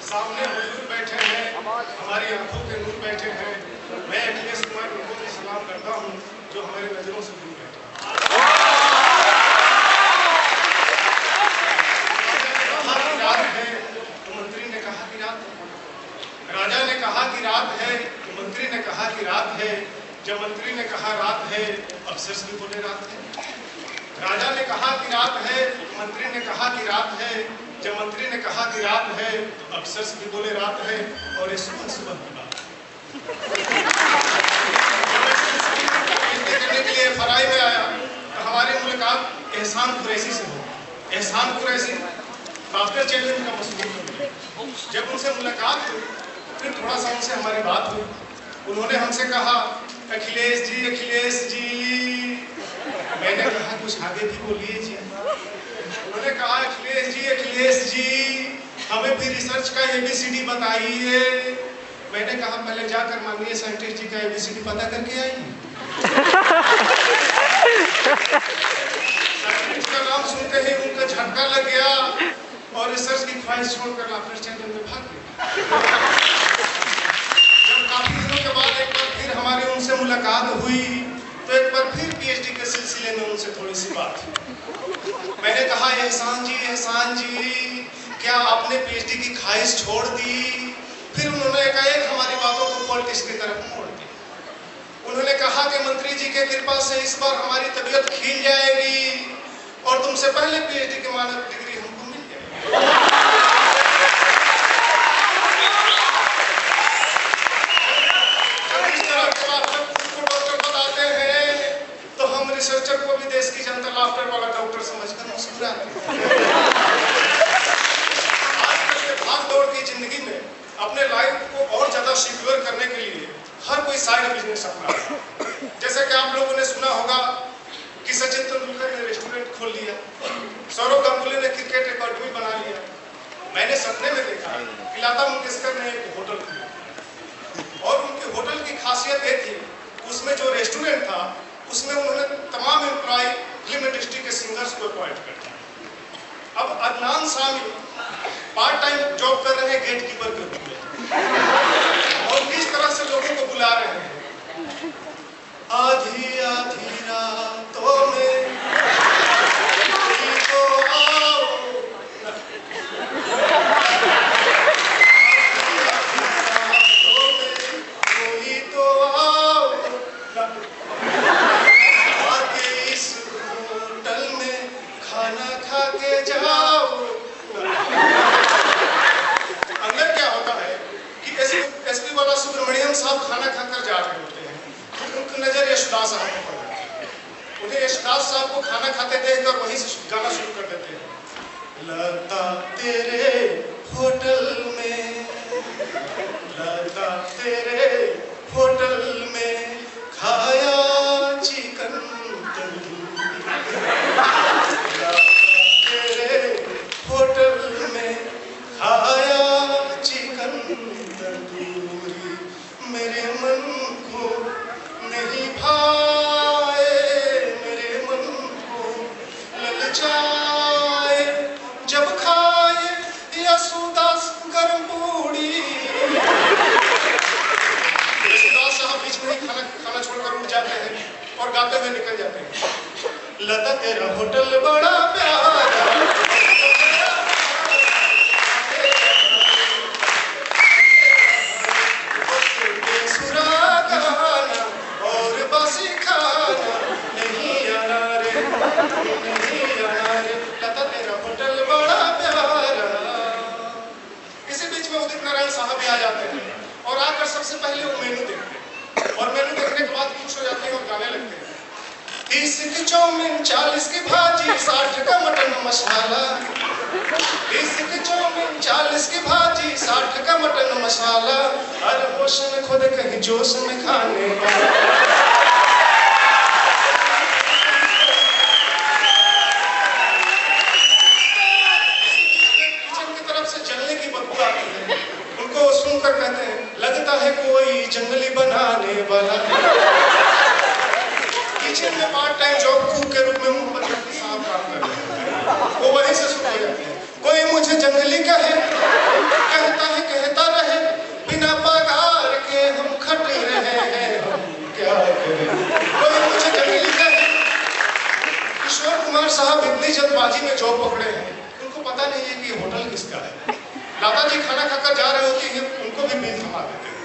सामने हुजूर बैठे हैं, हमारी आंखों के नूर बैठे हैं। मैं अखिलेश कुमार उनको भी सलाम करता हूँ जो हमारी नजरों से दूर बैठे हैं। रात है तो मंत्री ने कहा कि रात है। राजा ने कहा कि रात है तो मंत्री ने कहा कि रात है। जब मंत्री ने कहा रात है, अफसर भी बोले रात है। राजा ने कहा कि रात है, मंत्री ने कहा कि रात है। जब मंत्री ने कहा कि रात है, तो अफसर भी बोले रात है। और ये सुबह सुबह की बात करने के लिए फराई में आया तो हमारी मुलाकात एहसान कुरैशी से हो। एहसान कुरैशी डॉक्टर चैलेंज का मशहूर। जब उनसे मुलाकात हुई, फिर थोड़ा सा उनसे हमारी बात हुई। उन्होंने हमसे कहा, अखिलेश जी। मैंने कहा कुछ आगे भी बोलिए जी। उन्होंने कहा अखिलेश जी हमें भी रिसर्च का ABCD बताइए। मैंने कहा पहले जाकर माननीय साइंटिस्ट जी का ABCD पता करके आइए। साइंटिस्ट का नाम सुनते ही उनका झटका लग गया और रिसर्च की ख्वाहिश छोड़कर डॉक्टर चैनल में भाग गए। जब काफी दिनों के बाद एक बार फिर हमारी उनसे मुलाकात हुई तो एक बार फिर PhD के सिलसिले में उनसे थोड़ी सी बात। मैंने कहा एहसान जी क्या आपने PhD की ख्वाहिश छोड़ दी? फिर उन्होंने एकाएक हमारी बातों को पॉलिटिक्स की तरफ मोड़ दिया। उन्होंने कहा कि मंत्री जी के कृपा से इस बार हमारी तबीयत खिल जाएगी और तुमसे पहले PhD की मानद डिग्री हमको मिल जाएगी। रिसर्चर को भी देश की जनता लाफ्टर वाला डॉक्टर समझकर मुस्कुराती है। आजकल के भाग-दौड़ की जिंदगी में अपने लाइफ को और ज्यादा सिक्योर करने के लिए हर कोई साइड बिजनेस अपना है। जैसे कि आप लोगों ने सुना होगा कि सचिन तेंदुलकर ने रेस्टोरेंट खोल लिया, सौरव गांगुली ने क्रिकेट अकादमी बना लिया। मैंने सपने में देखा कि लता मंगेशकर ने एक होटल खोला और उनके होटल की खासियत ये थी, उसमें जो रेस्टोरेंट था उसमें उन्होंने तमाम एम्प्लॉय फिल्म इंडस्ट्री के सिंगर्स को अपॉइंट कर दिया। अब Adnan Sami part time job कर रहे हैं गेट कीपर के रूप में और किस तरह से लोगों को बुला रहे हैं, आधी आधी रातों में कोई तो आओ, कोई तो आओ खाना खा के जाओ। अंदर क्या होता है कि एसपी वाला सुब्रमण्यम साहब खाना खाकर जा रहे होते हैं, फिर उनकी नजर यशदास साहब पर पड़ती है। उन्हें यशदास साहब को खाना खाते देखकर वहीं से गाना शुरू कर देते हैं, लता तेरे होटल में, लता तेरे होटल में खाया चिकन होटल में खाया चिकन तंदूरी, मेरे मन को नहीं भाए, मेरे मन को ललचाए, जब खाए यशोदास गरम पूड़ी। यशोदास साहब बीच में ही खाना छोड़कर उठ जाते हैं और गाते हुए निकल जाते हैं, लता तेरा होटल बड़ा प्यारा, सुरा गाना और बासी खाना नहीं आना रे, नहीं आना रे, लता तेरा होटल बड़ा प्यारा। इसी बीच में उदित नारायण साहब भी आ जाते हैं और आकर सबसे पहले वो मेनू देखते हैं और मेनू देखने के बाद खुश हो जाते हैं और गाने लगते हैं, 30 की चौमिन, 40 की भाजी, 60 का मटन मसाला, 30 की चौमिन, 40 की भाजी, 60 का मटन मसाला, हर होश में खुद कहीं जोश में खाने वाला। किचन की तरफ से जलने की बदबू आती है, उनको सुनकर कहते हैं, लगता है कोई जंगली बनाने वाला। किचन में पार्ट टाइम जॉब कुक के रूप में मोहम्मद साहब काम कर रहे हैं, वो वहीं से शुरू हो जाते हैं, कोई मुझे जंगली कहे, कहता है जल्दबाजी में जॉब पकड़े हैं, उनको पता नहीं है कि होटल किसका है। लता जी खाना खाकर जा रहे होती हैं, उनको भी बिल थमा देते हैं।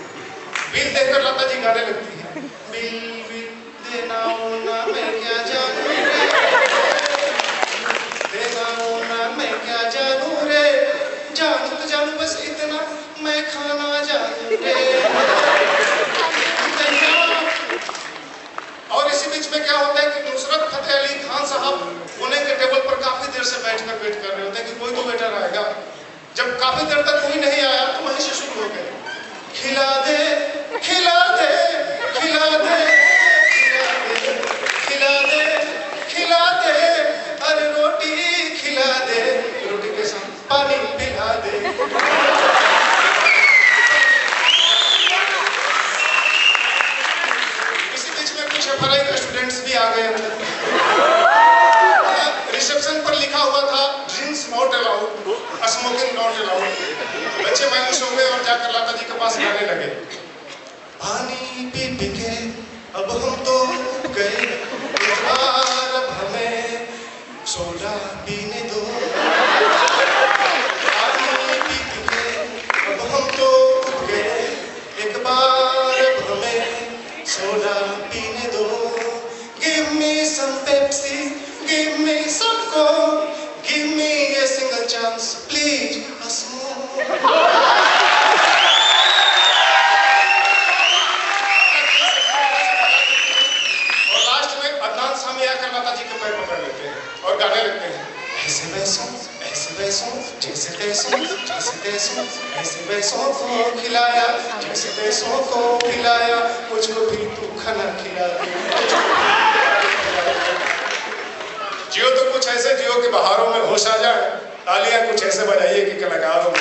बिल देखकर लता जी गाने लगती हैं, बिल बिल देना होना मैं क्या जानू रे, देना होना मैं क्या जानू रे, जानू तो जानू बस इतना मैं खाना जानू रे। और इसी बीच में क्या होता है कि नुसरत फतेह अली खान साहब पुणे के टेबल पर काफी देर से बैठकर वेट कर रहे होते हैं कि कोई तो वेटर आएगा। जब काफी देर तक कोई नहीं आया तो वहीं से शुरू हो गए, खिला दे खिला दे खिला दे खिला दे खिला दे, अरे रोटी खिला दे, रोटी के साथ पानी पिला दे। इसी बीच में कुछ FRI के स्टूडेंट्स भी आ गए अंदर। रिसेप्शन पर लिखा हुआ था drinks not allowed, smoking not allowed. बच्चे मायूस हो गए और जाकर लता जी के पास गाने लगे, पानी पी पी के अब हम तो गए, इस बार अब हमें सोडा पीने दो, पानी पी पी के अब हम तो गए, एक बार अब हमें सोडा पीने दो, give me some Pepsi, give me some Coke, give me a single chance, please, a smoke. और लास्ट में अदनान सामी आकर लता जी के पैर पकड़ लेते हैं और गाने लगते हैं, ऐसे वैसों जैसे तैसों जैसे तैसों ऐसे वैसों को खिलाया, जैसे तैसों को खिलाया, मुझको भी तू खाना खिला दे। जियो तो कुछ ऐसे जियो कि बहारों में होश आ जाए, तालियां कुछ ऐसे बजाइए कि कलाकारों में